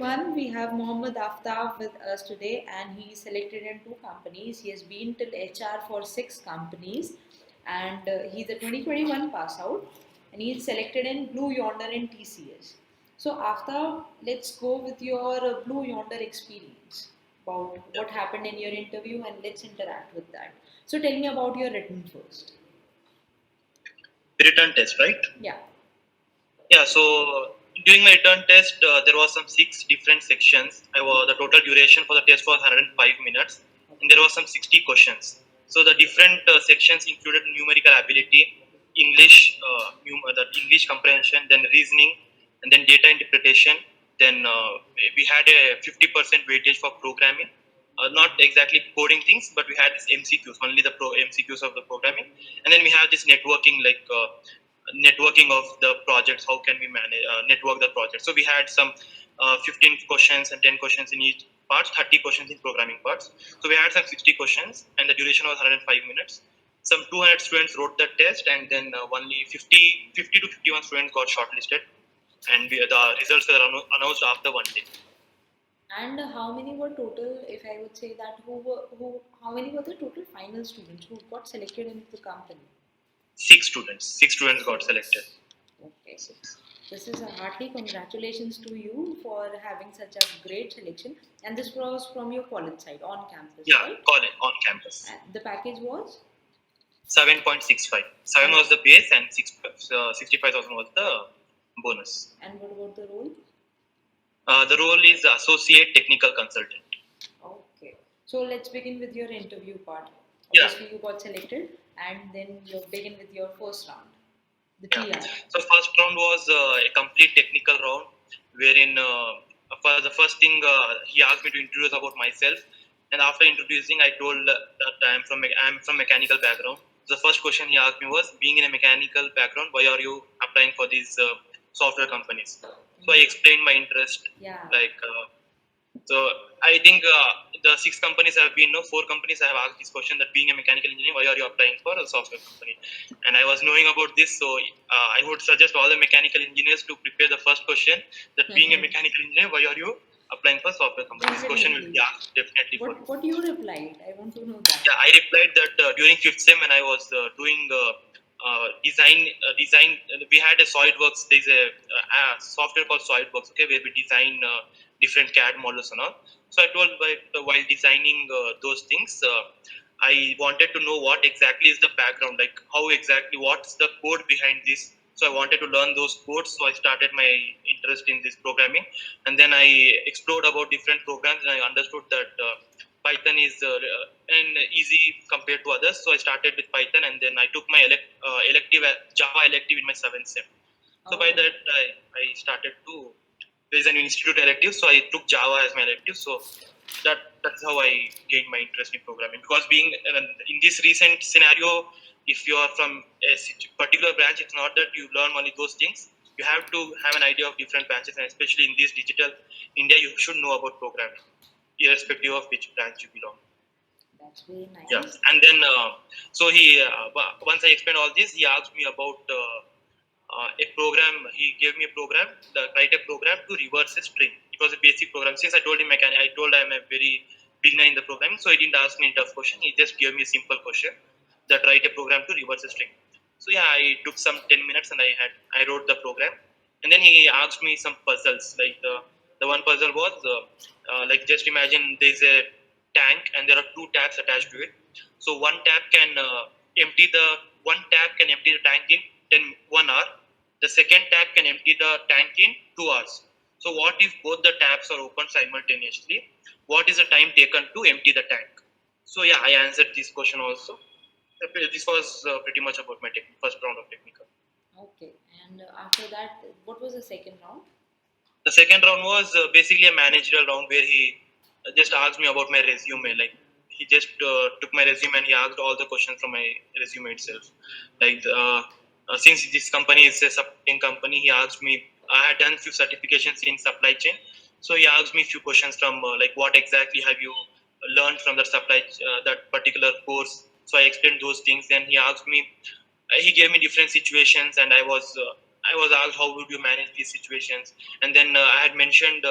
everyone. We have Mohammed Aftab with us today, and he is selected in two companies. He has been till HR for six companies, and he's a 2021 pass out, and he is selected in Blue Yonder in TCS. So, Aftab, let's go with your Blue Yonder experience about what happened in your interview, and let's interact with that. So, tell me about your written first. Return test, right? Yeah. Yeah. So during my return test, there was some six different sections. The total duration for the test was 105 minutes, and there was some 60 questions. So the different sections included numerical ability, English, the English comprehension, then reasoning, and then data interpretation. Then we had a 50% weightage for programming. Not exactly coding things, but we had this MCQs, only the MCQs of the programming, and then we have this networking, like networking of the projects. How can we manage network the project? So we had some 15 questions and 10 questions in each part, 30 questions in programming parts. So we had some 60 questions, and the duration was 105 minutes. Some 200 students wrote the test, and then only 50 to 51 students got shortlisted, and the results were announced after one day. And how many were total? If I would say that, how many were the total final students who got selected into the company? Six students got selected. Okay, this is a hearty congratulations to you for having such a great selection. And this was from your college side on campus, Yeah, right? college on campus. And the package was 7.65. 7 was the base, and 65,000 was the bonus. And what about the role? The role is associate technical consultant. Okay, so let's begin with your interview part. Yeah. Obviously, you got selected, and then you begin with your first round, the Yeah. TR. So first round was a complete technical round, wherein for the first thing he asked me to introduce about myself, and after introducing, I told that I'm from mechanical background. The first question he asked me was, being in a mechanical background, why are you applying for these software companies? So I explained my interest. Yeah. Like so I think the six companies have been, no, four companies I have asked this question, that being a mechanical engineer, why are you applying for a software company? And I was knowing about this, so I would suggest all the mechanical engineers to prepare the first question, that being a mechanical engineer, why are you applying for software company? This question will be asked definitely. What you replied? I want to know that. Yeah, I replied that during fifth sem when I was doing design, we had a SolidWorks. There's a software called SolidWorks, okay, where we design different CAD models and all. So I told while designing those things, I wanted to know what exactly is the background, like how exactly, what's the code behind this. So I wanted to learn those codes. So I started my interest in this programming, and then I explored about different programs, and I understood that Python is an easy compared to others. So I started with Python, and then I took my elective Java elective in my seventh sem. So by that I started to, there's an institute elective, so I took Java as my elective. So that's how I gained my interest in programming. Because being in this recent scenario, if you are from a particular branch, it's not that you learn only those things. You have to have an idea of different branches, and especially in this digital India, you should know about programming, irrespective of which branch you belong. That's very nice. Yeah, and then so he once I explained all this, he asked me about a program. He gave me a program, write a program to reverse a string. It was a basic program. Since I told him I told I'm a very beginner in the programming, so he didn't ask me a tough question. He just gave me a simple question, that write a program to reverse a string. So yeah, I took some 10 minutes, and I wrote the program, and then he asked me some puzzles. Like the one puzzle was like, just imagine there's a tank, and there are two taps attached to it. So one tap can empty the tank in 1 hour. The second tap can empty the tank in 2 hours. So what if both the taps are open simultaneously? What is the time taken to empty the tank? So yeah, I answered this question also. This was pretty much about my first round of technical. Okay, and after that, what was the second round? The second round was basically a managerial round, where he just asked me about my resume. Like, he just took my resume, and he asked all the questions from my resume itself. Like since this company is a supporting company, he asked me. I had done few certifications in supply chain, so he asked me few questions from like, what exactly have you learned from that particular course. So I explained those things. Then he asked me. He gave me different situations, and I was I was asked how would you manage these situations, and then I had mentioned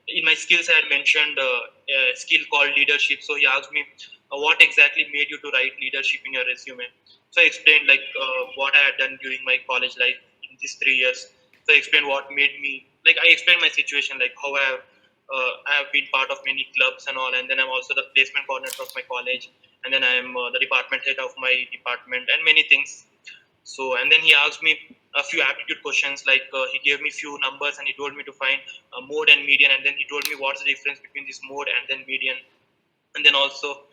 in my skills I had mentioned a skill called leadership. So he asked me what exactly made you to write leadership in your resume. So I explained like what I had done during my college life in these 3 years. So I explained what made me like I explained my situation, like how I have been part of many clubs and all, and then I'm also the placement coordinator of my college, and then I'm the department head of my department and many things. So, and then he asked me a few aptitude questions, like he gave me few numbers and he told me to find mode and median, and then he told me what's the difference between this mode and then median. And then also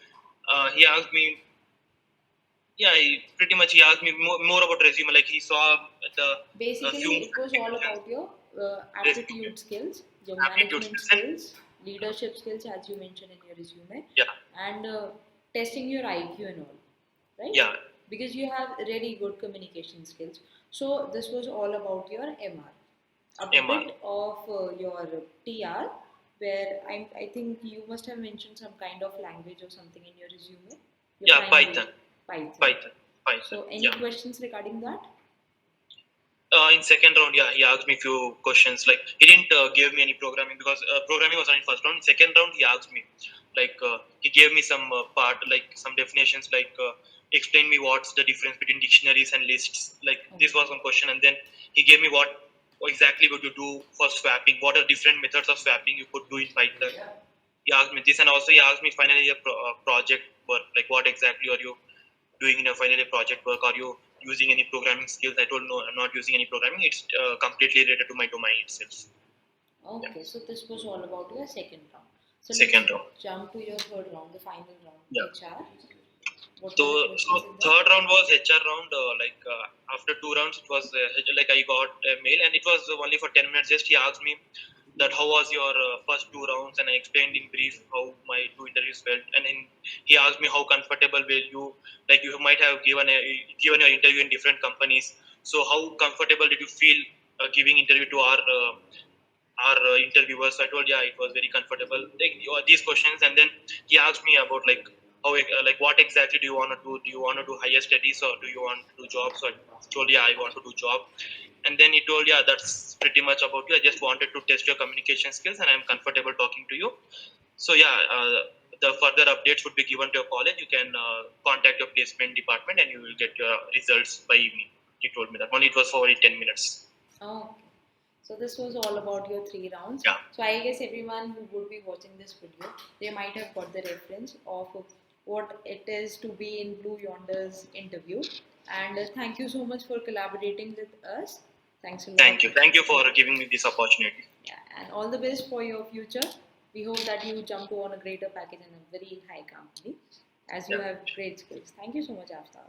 he asked me, yeah, pretty much he asked me more about resume, like he saw the few Basically, it was all questions, about your resume, aptitude skills, your aptitude management skills, and skills, leadership skills, as you mentioned in your resume, yeah, and testing your IQ and all, right? yeah, Because you have really good communication skills. So this was all about your MR. A MR, bit of your TR, where I think you must have mentioned some kind of language or something in your resume. Your yeah, primary Python, Python. Python, Python, So any yeah. questions regarding that? In second round, yeah, he asked me few questions. Like he didn't give me any programming because programming was on in first round. In second round, he asked me, like he gave me some part, like some definitions, like explain me what's the difference between dictionaries and lists. Like this was one question, and then he gave me what exactly would you do for swapping? What are different methods of swapping you could do in Python? He asked me this, and also he asked me finally a project work, like what exactly are you doing in a final year project work? Are you using any programming skills? I told no, I'm not using any programming. It's completely related to my domain itself. Yeah. Okay, so this was all about your second round. So let's Second round. jump to your third round, the final round, Yeah. HR. What So, were the so questions in that? third round was HR round. After 2 rounds, it was like I got a mail, and it was only for 10 minutes. Just he asked me that how was your first 2 rounds, and I explained in brief how my 2 interviews felt, and then he asked me how comfortable will you, like you might have given your interview in different companies. So how comfortable did you feel giving interview to our interviewers? So I told, yeah, it was very comfortable. Like these questions, and then he asked me about like how like what exactly do you want to do? Do you want to do higher studies or do you want to do jobs? So I told, yeah, I want to do job. And then he told, yeah, that's pretty much about you. I just wanted to test your communication skills, and I'm comfortable talking to you. So yeah, the further updates would be given to your college. You can contact your placement department, and you will get your results by evening. He told me that only it was for only 10 minutes. Okay. So this was all about your three rounds. Yeah, So I guess everyone who would be watching this video, they might have got the reference of what it is to be in Blue Yonder's interview. And thank you so much for collaborating with us. Thanks a lot. thank you for giving me this opportunity. Yeah, and all the best for your future. We hope that you jump on a greater package in a very high company as you Yeah. have great skills. Thank you so much, Aftab.